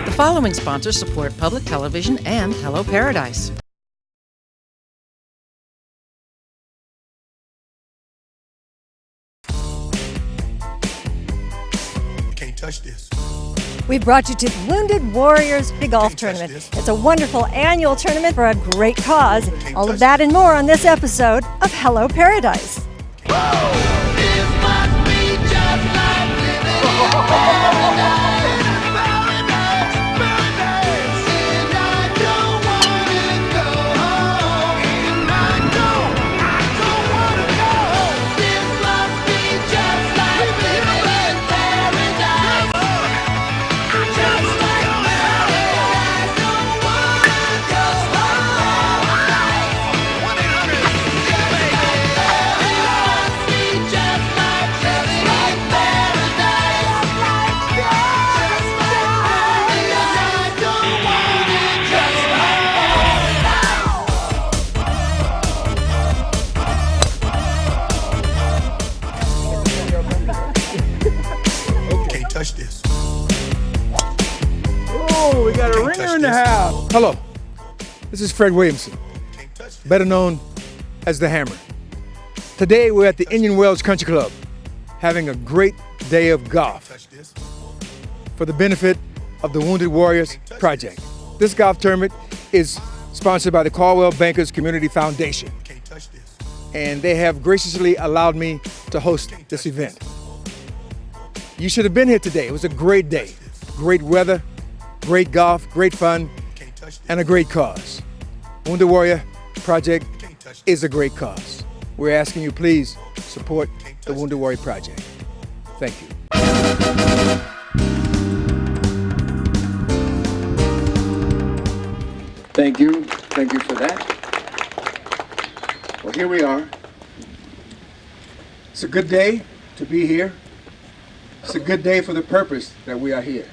The following sponsors support public television and Hello Paradise. You can't touch this. We brought you to Wounded Warriors Big Golf Tournament. It's a wonderful annual tournament for a great cause. All of that and more on this episode of Hello Paradise. Touch this. Oh, we got a ringer in the house. Hello, this is Fred Williamson, better known as The Hammer. Today we're at the Indian Wells Country Club having a great day of golf for the benefit of the Wounded Warriors Project. This golf tournament is sponsored by the Caldwell Bankers Community Foundation, and they have graciously allowed me to host this event. You should have been here today. It was a great day. Great weather, great golf, great fun, and a great cause. Wounded Warrior Project is a great cause. We're asking you, please support the Wounded Warrior Project. Thank you. Thank you. Thank you for that. Well, here we are. It's a good day to be here. It's a good day for the purpose that we are here.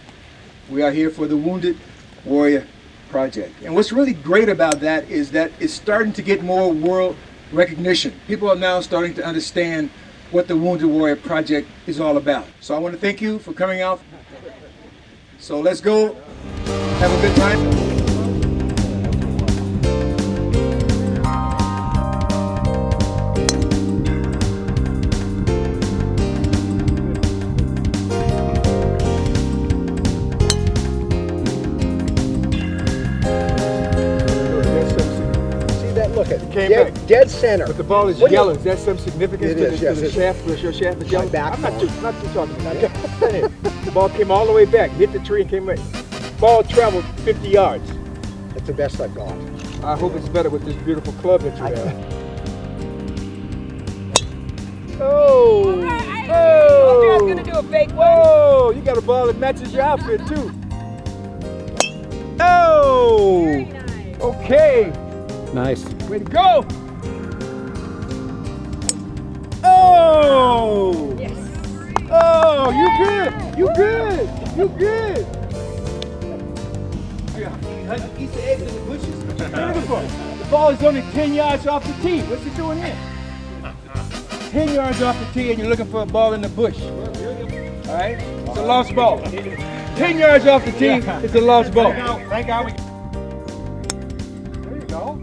We are here for the Wounded Warrior Project. And what's really great about that is that it's starting to get more world recognition. People are now starting to understand what the Wounded Warrior Project is all about. So I want to thank you for coming out. So let's go have a good time. Dead center. But the ball is yellow. Is that some significance to the shaft? Was your shaft is yellow? I'm not too talking about that. The ball came all the way back, hit the tree, and came right. Ball traveled 50 yards. That's the best I've got. I hope it's better with this beautiful club that you have. Oh! I was gonna do a fake one. Oh! You got a ball that matches your outfit too. Oh! Very nice. Okay. Nice. Way to go! Oh! Yes. Oh, you good! You good! You good! Easter eggs in the bushes? What you looking for? The ball is only 10 yards off the tee. What's he doing here? 10 yards off the tee and you're looking for a ball in the bush. All right? It's a lost ball. 10 yards off the tee, it's a lost ball. Thank God. There you go.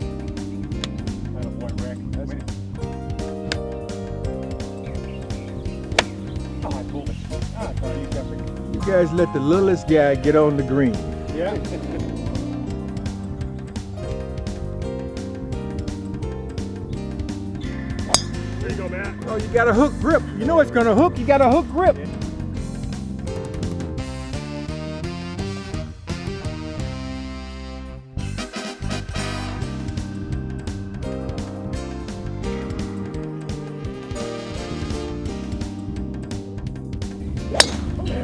You guys let the littlest guy get on the green. Yeah. There you go, Matt. Oh, you got a hook grip. You know it's gonna hook. You got a hook grip.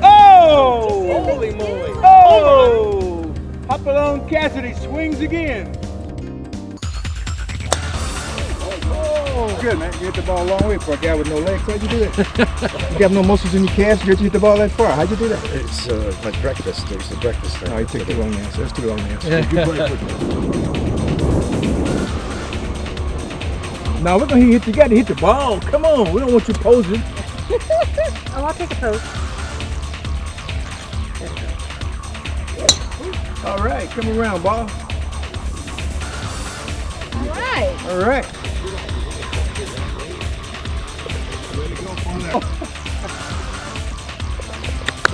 Holy moly! Oh! Hopalong Cassidy swings again. Oh, good man. You hit the ball a long way for a guy with no legs. How'd you do that? You got no muscles in your calves. You hit the ball that far. How'd you do that? It's my breakfast. It's the breakfast thing. Oh, you took too long to answer. That's too long to answer. Now look at him hit. You got to hit the ball. Come on. We don't want you posing. Oh, I'll take a pose. All right, come around, ball. All right. All right.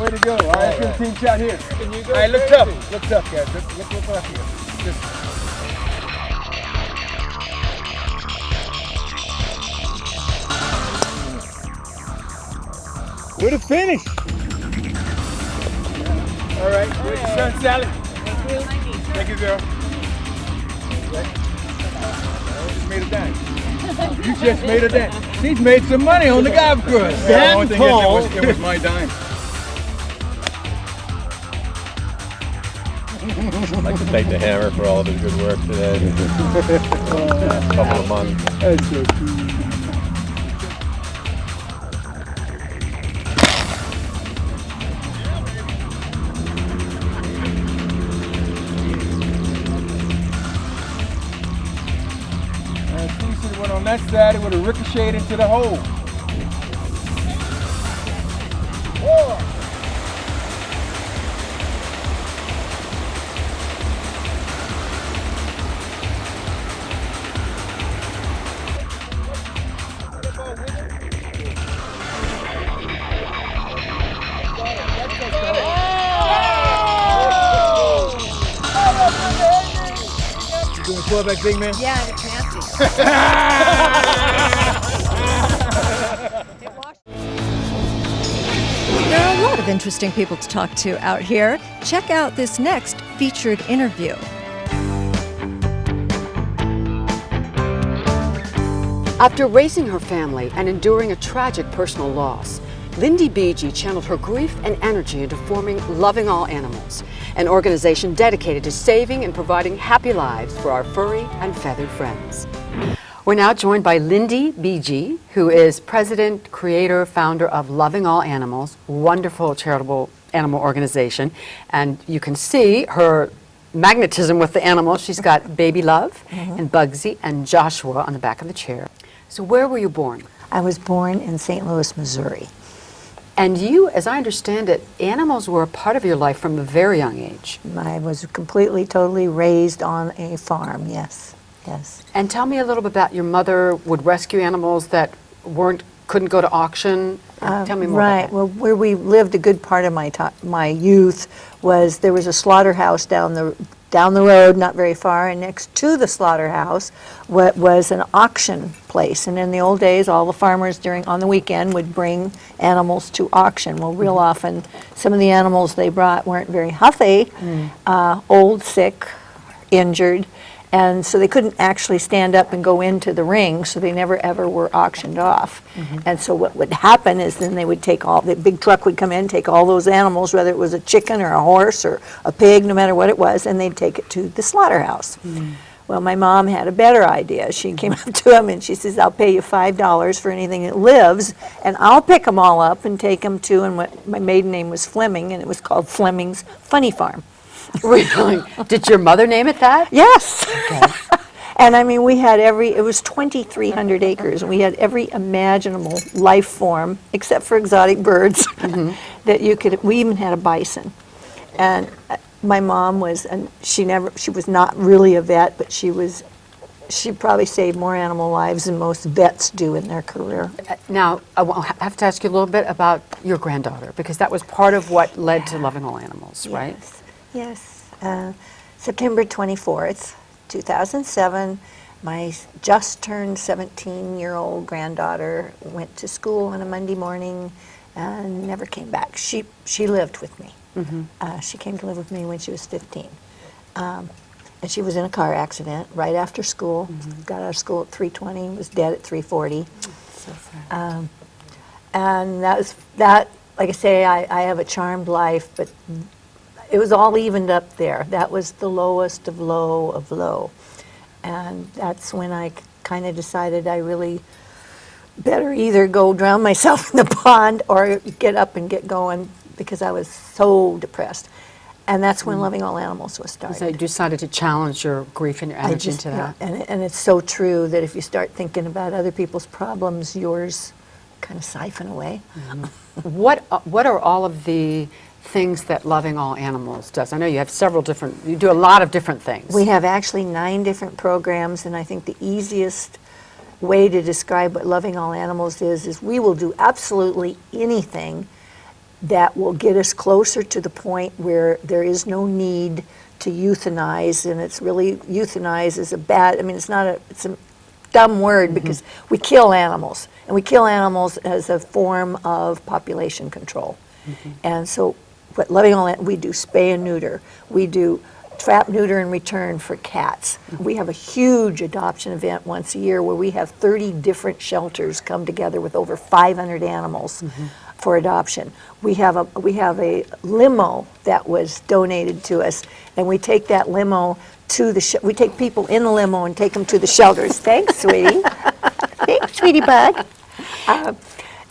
Way to go. All right, let's get a team shot here. All right, look tough. Look tough, guys. Look left here. Just way to finish. All right, here's your son, Sally. Thank you. Thank you, girl. Just made a dime. You just made a dime. She's made some money on the golf course. The only thing is it was my dime. I'd like to thank the Hammer for all of his good work today. Last couple of months. That's so cool. If it went on that side, it would have ricocheted into the hole. You doing 12 back big man? Yeah, it's nasty. There are a lot of interesting people to talk to out here. Check out this next featured interview. After raising her family and enduring a tragic personal loss, Lindy Beege channeled her grief and energy into forming Loving All Animals, an organization dedicated to saving and providing happy lives for our furry and feathered friends. We're now joined by Lindy Beege, who is president, creator, founder of Loving All Animals, wonderful charitable animal organization. And you can see her magnetism with the animals. She's got Baby Love and Bugsy and Joshua on the back of the chair. So where were you born? I was born in St. Louis, Missouri. And you, as I understand it, animals were a part of your life from a very young age. I was completely, totally raised on a farm, yes, yes. And tell me a little bit about your mother would rescue animals that couldn't go to auction. Tell me more Right, about that. well, where we lived a good part of my youth was there was a slaughterhouse down the road, not very far, and next to the slaughterhouse was an auction place. And in the old days, all the farmers on the weekend would bring animals to auction. Well, real often, some of the animals they brought weren't very healthy, old, sick, injured, and so they couldn't actually stand up and go into the ring, so they never ever were auctioned off. And so what would happen is then they would take the big truck would come in, take all those animals, whether it was a chicken or a horse or a pig, no matter what it was, and they'd take it to the slaughterhouse. Well, my mom had a better idea. She came up to him and she says, I'll pay you $5 for anything that lives, and I'll pick them all up and take them to, and my maiden name was Fleming, and it was called Fleming's Funny Farm. Really? Did your mother name it that? Yes. And I mean, we had it was 2,300 acres, and we had every imaginable life form, except for exotic birds, that we even had a bison. And my mom was, and she was not really a vet, but she probably saved more animal lives than most vets do in their career. Now, I have to ask you a little bit about your granddaughter, because that was part of what led to Loving All Animals, right? Yes. September 24th, 2007, my just turned 17-year-old granddaughter went to school on a Monday morning and never came back. She lived with me. She came to live with me when she was 15. And she was in a car accident right after school. Got out of school at 3:20, was dead at 3:40. So sad. And that, like I say, I have a charmed life, but it was all evened up there. That was the lowest of low of low. And that's when I kind of decided I really better either go drown myself in the pond or get up and get going, because I was so depressed. And that's when Loving All Animals was started. So you decided to challenge your grief and your energy into that. And it's so true that if you start thinking about other people's problems, yours kind of siphon away. What are all of the things that Loving All Animals does? I know you have you do a lot of different things. We have actually 9 different programs, and I think the easiest way to describe what Loving All Animals is we will do absolutely anything that will get us closer to the point where there is no need to euthanize, and it's really, euthanize is it's a dumb word because we kill animals, and we kill animals as a form of population control. And so what Loving All, we do spay and neuter, we do trap, neuter, and return for cats. We have a huge adoption event once a year where we have 30 different shelters come together with over 500 animals for adoption. We have a limo that was donated to us, and we take that limo to we take people in the limo and take them to the shelters. Thanks, sweetie. Thanks, sweetie bud.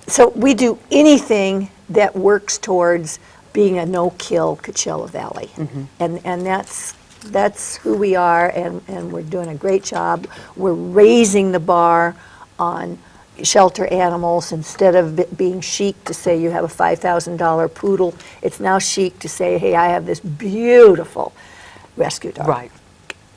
So we do anything that works towards being a no-kill Coachella Valley, and that's who we are, and we're doing a great job. We're raising the bar on shelter animals. Instead of it being chic to say you have a $5,000 poodle, it's now chic to say, hey, I have this beautiful rescue dog. Right.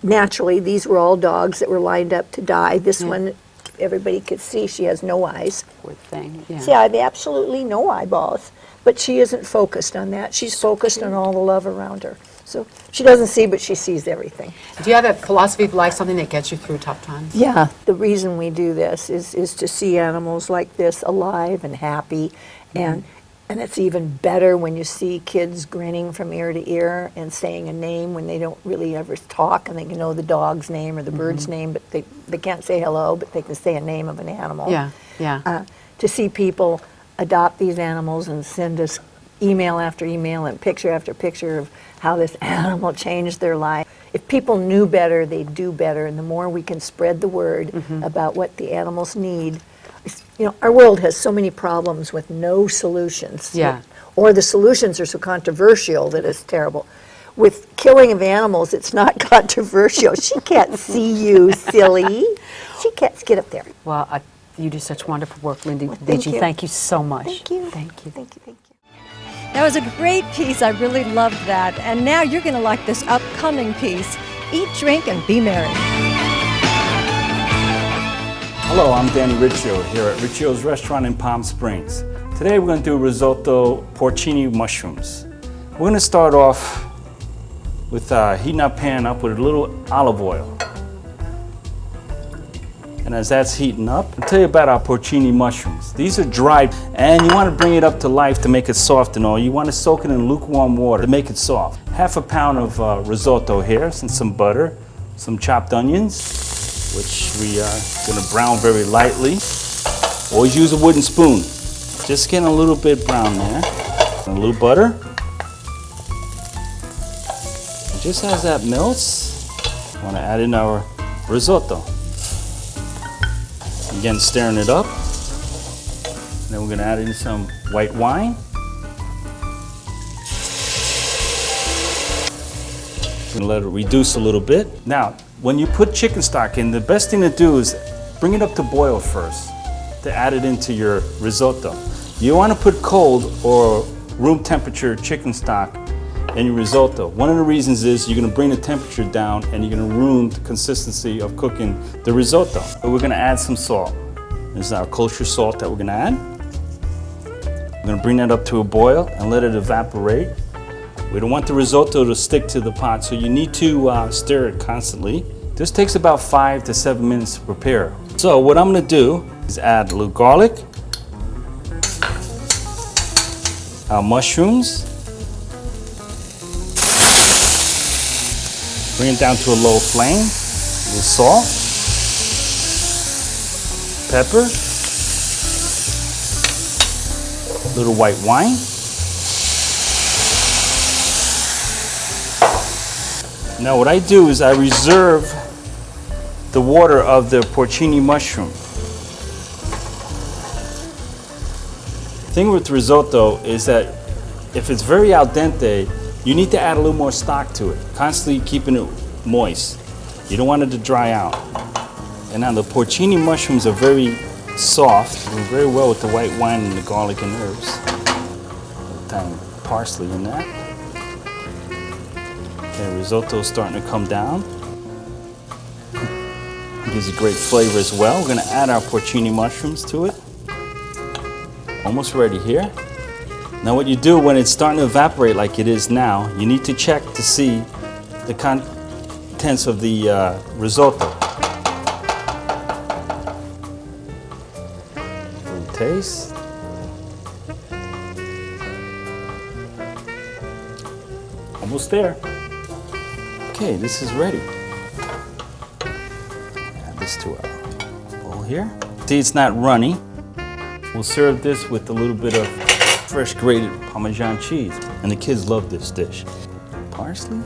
Naturally, these were all dogs that were lined up to die. This one, everybody could see she has no eyes. Poor thing. Yeah. See, I have absolutely no eyeballs, but she isn't focused on that. She's focused on all the love around her. So she doesn't see, but she sees everything. Do you have a philosophy of life, something that gets you through tough times? Yeah, the reason we do this is to see animals like this alive and happy, and it's even better when you see kids grinning from ear to ear and saying a name when they don't really ever talk, and they can know the dog's name or the bird's name, but they can't say hello, but they can say a name of an animal. Yeah. To see people adopt these animals and send us email after email and picture after picture of how this animal changed their life. If people knew better, they'd do better, and the more we can spread the word about what the animals need. You know, our world has so many problems with no solutions. Yeah. Or the solutions are so controversial that it's terrible. With killing of animals, it's not controversial. She can't see you, silly. She can't, get up there. Well, you do such wonderful work, Lindy thank Beachy. you. Thank you so much. Thank you. Thank you. Thank you, thank you. That was a great piece. I really loved that. And now you're going to like this upcoming piece, Eat, Drink, and Be Merry. Hello, I'm Danny Riccio here at Riccio's Restaurant in Palm Springs. Today we're going to do risotto porcini mushrooms. We're going to start off with heating our pan up with a little olive oil. And as that's heating up, I'll tell you about our porcini mushrooms. These are dried, and you want to bring it up to life to make it soft and all. You want to soak it in lukewarm water to make it soft. Half a pound of risotto here, and some butter, some chopped onions, which we are going to brown very lightly. Always use a wooden spoon. Just getting a little bit brown there. And a little butter. And just as that melts, I want to add in our risotto. Again, stirring it up. And then we're going to add in some white wine. We're going to let it reduce a little bit. Now, when you put chicken stock in, the best thing to do is bring it up to boil first to add it into your risotto. You want to put cold or room temperature chicken stock in your risotto. One of the reasons is you're going to bring the temperature down and you're going to ruin the consistency of cooking the risotto. So we're going to add some salt. This is our kosher salt that we're going to add. We're going to bring that up to a boil and let it evaporate. We don't want the risotto to stick to the pot, so you need to stir it constantly. This takes about 5 to 7 minutes to prepare. So what I'm going to do is add a little garlic, our mushrooms, bring it down to a low flame, a little salt, pepper, a little white wine, now what I do is I reserve the water of the porcini mushroom. The thing with risotto is that if it's very al dente, you need to add a little more stock to it, constantly keeping it moist. You don't want it to dry out. And now the porcini mushrooms are very soft, and very well with the white wine and the garlic and herbs. parsley in that. Okay, risotto's starting to come down. Gives a great flavor as well. We're gonna add our porcini mushrooms to it. Almost ready here. Now what you do when it's starting to evaporate like it is now, you need to check to see the contents of the risotto. Little taste. Almost there. Okay, this is ready. Add this to our bowl here. See, it's not runny. We'll serve this with a little bit of fresh grated Parmesan cheese. And the kids love this dish. Parsley.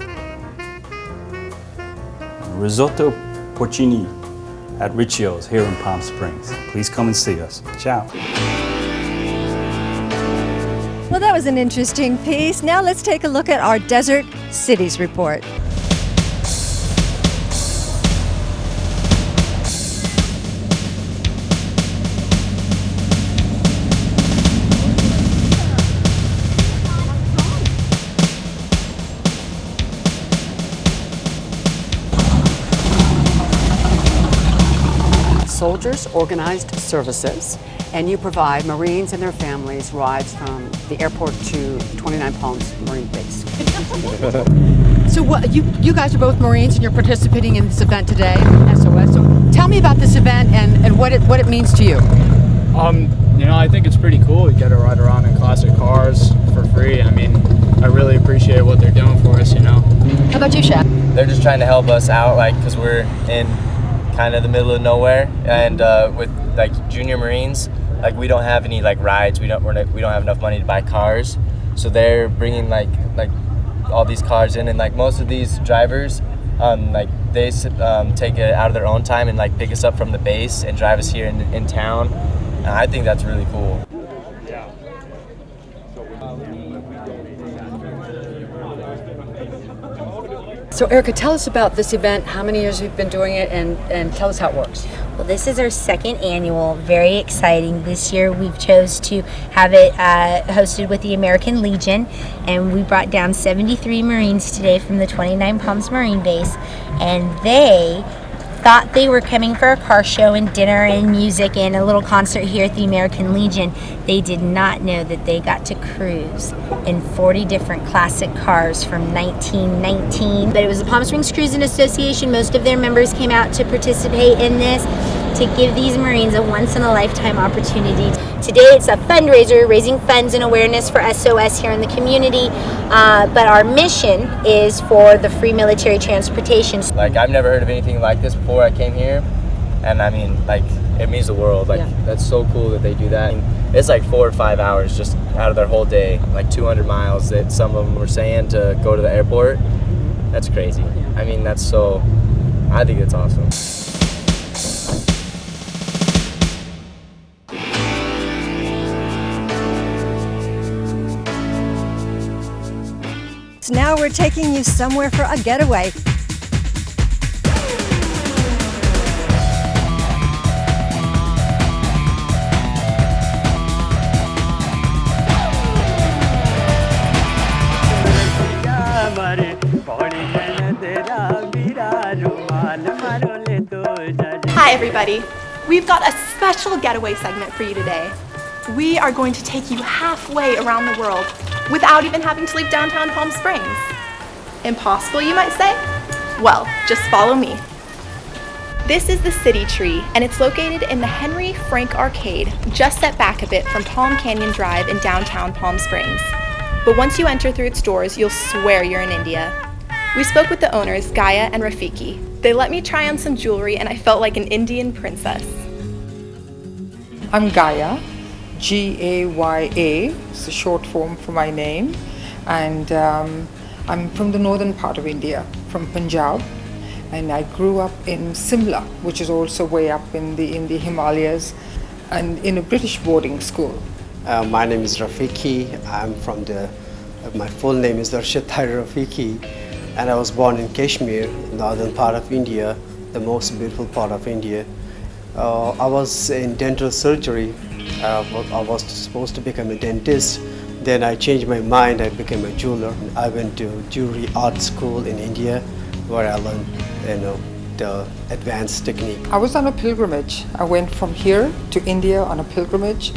Risotto porcini at Ricchio's here in Palm Springs. Please come and see us. Ciao. Well, that was an interesting piece. Now let's take a look at our Desert Cities report. Soldiers Organized Services, and you provide Marines and their families rides from the airport to 29 Palms Marine Base. So what, you guys are both Marines and you're participating in this event today, SOS. So tell me about this event and what it means to you. You know, I think it's pretty cool. You get to ride around in classic cars for free. I mean, I really appreciate what they're doing for us, you know. How about you, Shaq? They're just trying to help us out, like, because we're in kind of the middle of nowhere, and with like junior Marines, like we don't have any like rides. We don't have enough money to buy cars, so they're bringing like all these cars in, and like most of these drivers, like they take it out of their own time and like pick us up from the base and drive us here in town. And I think that's really cool. So Erica, tell us about this event, how many years you've been doing it, and tell us how it works. Well, this is our second annual, very exciting. This year we've chose to have it hosted with the American Legion, and we brought down 73 Marines today from the 29 Palms Marine Base, and they thought they were coming for a car show and dinner and music and a little concert here at the American Legion. They did not know that they got to cruise in 40 different classic cars from 1919. But it was the Palm Springs Cruising Association. Most of their members came out to participate in this to give these Marines a once-in-a-lifetime opportunity. Today it's a fundraiser raising funds and awareness for SOS here in the community, but our mission is for the free military transportation. Like, I've never heard of anything like this before I came here, and I mean, like, it means the world. Like, that's so cool that they do that. And it's like 4 or 5 hours just out of their whole day, like 200 miles that some of them were saying to go to the airport. That's crazy. I mean, I think it's awesome. So now we're taking you somewhere for a getaway. Hi everybody, we've got a special getaway segment for you today. We are going to take you halfway around the world without even having to leave downtown Palm Springs. Impossible, you might say? Well, just follow me. This is the City Tree, and it's located in the Henry Frank Arcade, just set back a bit from Palm Canyon Drive in downtown Palm Springs. But once you enter through its doors, you'll swear you're in India. We spoke with the owners, Gaia and Rafiki. They let me try on some jewelry, and I felt like an Indian princess. I'm Gaia, G-A-Y-A, it's a short form for my name, and I'm from the northern part of India, from Punjab, and I grew up in Simla, which is also way up in the Himalayas, and in a British boarding school. My name is Rafiki. I'm from my full name is Arshad Rafiki, and I was born in Kashmir, northern part of India, the most beautiful part of India. I was in dental surgery. I was supposed to become a dentist, Then I changed my mind. I became a jeweler. I went to jewelry art school in India, where I learned, the advanced technique. I was on a pilgrimage. I went from here to India on a pilgrimage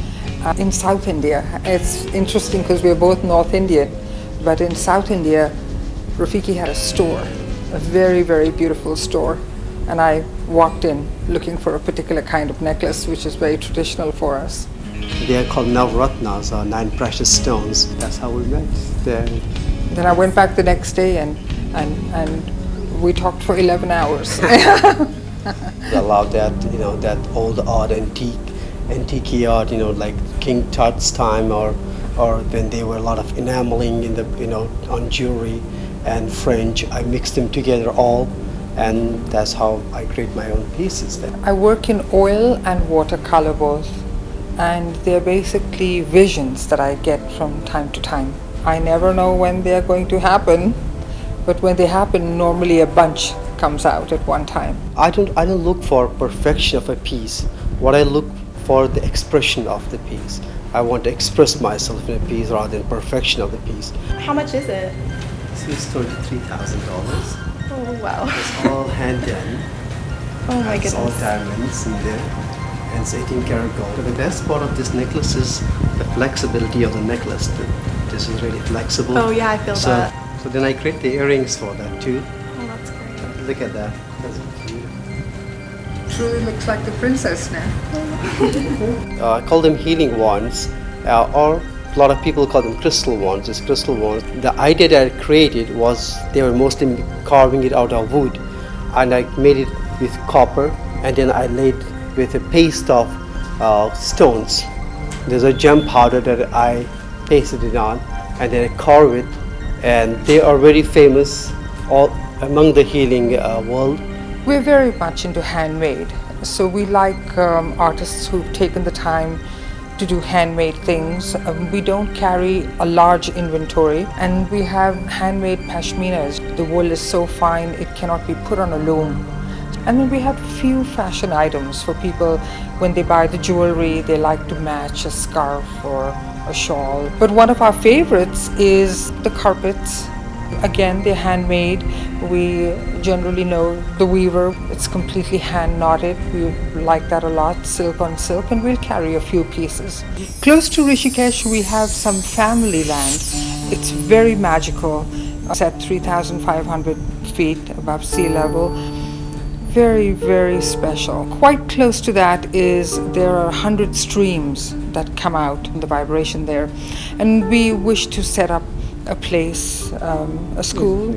in South India. It's interesting because we're both North Indian, but in South India, Rafiki had a store, a very, very beautiful store. And I walked in looking for a particular kind of necklace, which is very traditional for us. They are called Navratnas, or 9 precious stones. That's how we met. Then I went back the next day and we talked for 11 hours. I love that, that old art, antique art, like King Tut's time, or when there were a lot of enameling in the, on jewelry and French. I mixed them together all, and that's how I create my own pieces then. I work in oil and watercolor both, and they're basically visions that I get from time to time. I never know when they're going to happen, but when they happen, normally a bunch comes out at one time. I don't look for perfection of a piece. What I look for, the expression of the piece. I want to express myself in a piece rather than perfection of the piece. How much is it? It's $33,000. Oh, wow. It's all hand done. Oh my It's all goodness. diamonds in there, and it's 18 karat gold. But the best part of this necklace is the flexibility of the necklace. This is really flexible. Oh yeah, I feel that. So then I create the earrings for that too. Oh, that's great. Look at that. That's beautiful. Truly looks like the princess now. I call them healing wands, or a lot of people call them crystal wands. It's crystal wands. The idea that I created was they were mostly carving it out of wood, and I made it with copper, and then I laid with a paste of stones. There's a gem powder that I pasted it on, and then I carve it, and they are very famous all among the healing world. We're very much into handmade, so we like artists who've taken the time to do handmade things. We don't carry a large inventory, and we have handmade pashminas. The wool is so fine it cannot be put on a loom. And then we have few fashion items for people when they buy the jewelry, they like to match a scarf or a shawl. But one of our favorites is the carpets. Again, they're handmade. We generally know the weaver. It's completely hand knotted. We like that a lot, silk on silk, and we'll carry a few pieces. Close to Rishikesh, we have some family land. It's very magical. It's at 3,500 feet above sea level. Very, very special. Quite close to that there are 100 streams that come out in the vibration there. And we wish to set up a place, a school,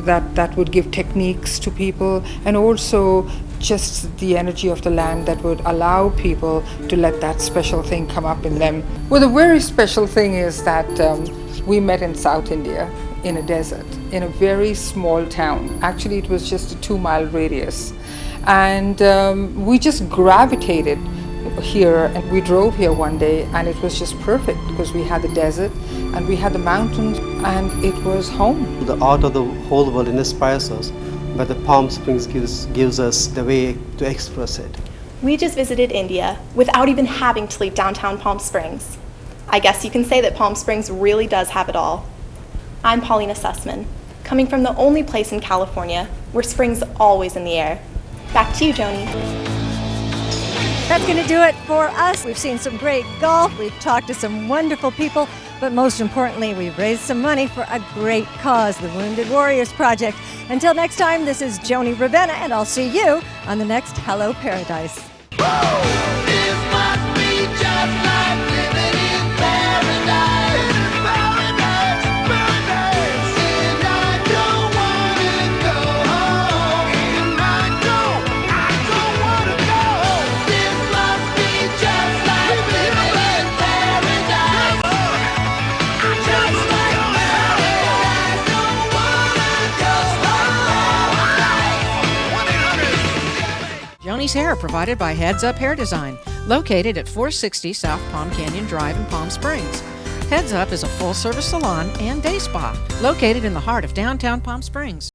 that would give techniques to people, and also just the energy of the land that would allow people to let that special thing come up in them. Well, the very special thing is that we met in South India in a desert, in a very small town. Actually, it was just a 2-mile radius. And we just gravitated here, and we drove here one day, and it was just perfect because we had the desert and we had the mountains, and it was home. The art of the whole world inspires us, but the Palm Springs gives us the way to express it. We just visited India without even having to leave downtown Palm Springs. I guess you can say that Palm Springs really does have it all. I'm Paulina Sussman, coming from the only place in California where spring's always in the air. Back to you, Joni. That's going to do it for us. We've seen some great golf, we've talked to some wonderful people, but most importantly, we've raised some money for a great cause, the Wounded Warriors Project. Until next time, this is Joni Ravenna, and I'll see you on the next Hello Paradise. Joni's hair provided by Heads Up Hair Design, located at 460 South Palm Canyon Drive in Palm Springs. Heads Up is a full-service salon and day spa located in the heart of downtown Palm Springs.